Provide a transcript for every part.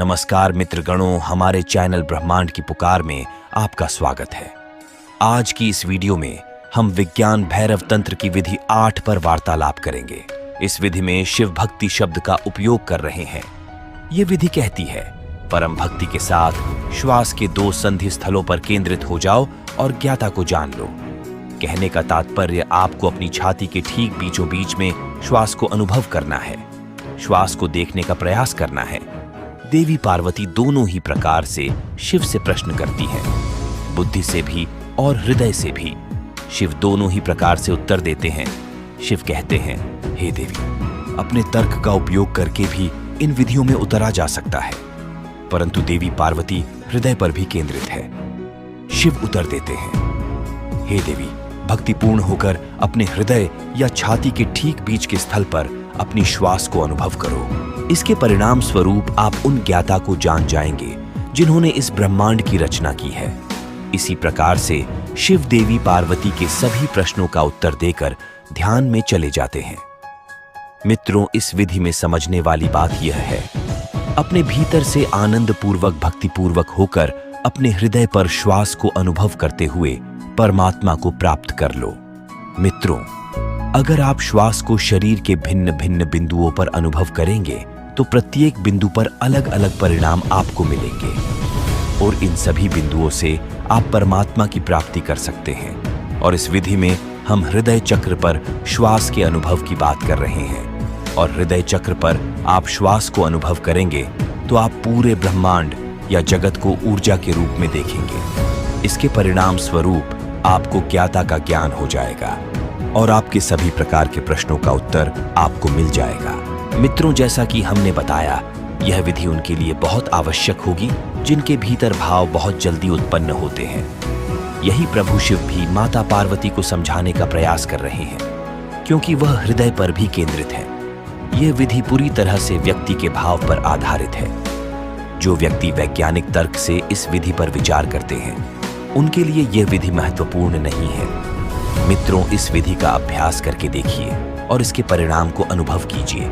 नमस्कार मित्रगणों, हमारे चैनल ब्रह्मांड की पुकार में आपका स्वागत है। आज की इस वीडियो में हम विज्ञान भैरव तंत्र की विधि 8 पर वार्तालाप करेंगे। इस विधि में शिव भक्ति शब्द का उपयोग कर रहे हैं। ये विधि कहती है, परम भक्ति के साथ श्वास के 2 संधि स्थलों पर केंद्रित हो जाओ और ज्ञाता को जान लो। कहने का तात्पर्य आपको अपनी छाती के ठीक बीचों बीच में श्वास को अनुभव करना है, श्वास को देखने का प्रयास करना है। देवी पार्वती दोनों ही प्रकार से शिव से प्रश्न करती हैं, बुद्धि से भी और हृदय से भी। शिव दोनों ही प्रकार से उत्तर देते हैं। शिव कहते हैं, हे देवी, अपने तर्क का उपयोग करके भी इन विधियों में उतरा जा सकता है, परंतु देवी पार्वती हृदय पर भी केंद्रित है। शिव उत्तर देते हैं, हे देवी, भक्तिपूर्ण होकर अपने हृदय या छाती के ठीक बीच के स्थल पर अपनी श्वास को अनुभव करो। इसके परिणाम स्वरूप आप उन ज्ञाता को जान जाएंगे जिन्होंने इस ब्रह्मांड की रचना की है। इसी प्रकार से शिव देवी पार्वती के सभी प्रश्नों का उत्तर देकर ध्यान में चले जाते हैं। मित्रों, इस विधि में समझने वाली बात यह है, अपने भीतर से आनंद पूर्वक भक्तिपूर्वक होकर अपने हृदय पर श्वास को अनुभव करते हुए परमात्मा को प्राप्त कर लो। मित्रों, अगर आप श्वास को शरीर के भिन्न भिन्न बिंदुओं पर अनुभव करेंगे तो प्रत्येक बिंदु पर अलग अलग परिणाम आपको मिलेंगे और इन सभी बिंदुओं से आप परमात्मा की प्राप्ति कर सकते हैं। और इस विधि में हम हृदय चक्र पर श्वास के अनुभव की बात कर रहे हैं, और हृदय चक्र पर आप श्वास को अनुभव करेंगे तो आप पूरे ब्रह्मांड या जगत को ऊर्जा के रूप में देखेंगे। इसके परिणाम स्वरूप आपको ज्ञाता का ज्ञान हो जाएगा और आपके सभी प्रकार के प्रश्नों का उत्तर आपको मिल जाएगा। मित्रों, जैसा कि हमने बताया, यह विधि उनके लिए बहुत आवश्यक होगी जिनके भीतर भाव बहुत जल्दी उत्पन्न होते हैं। यही प्रभु शिव भी माता पार्वती को समझाने का प्रयास कर रहे हैं, क्योंकि वह हृदय पर भी केंद्रित है। यह विधि पूरी तरह से व्यक्ति के भाव पर आधारित है। जो व्यक्ति वैज्ञानिक तर्क से इस विधि पर विचार करते हैं, उनके लिए यह विधि महत्वपूर्ण नहीं है। मित्रों, इस विधि का अभ्यास करके देखिए और इसके परिणाम को अनुभव कीजिए।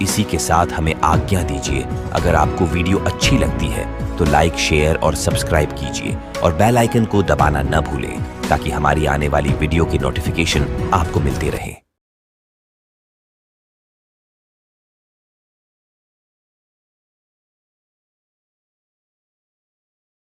इसी के साथ हमें आज्ञा दीजिए। अगर आपको वीडियो अच्छी लगती है तो लाइक, शेयर और सब्सक्राइब कीजिए और बेल आइकन को दबाना न भूलें, ताकि हमारी आने वाली वीडियो की नोटिफिकेशन आपको मिलती रहे।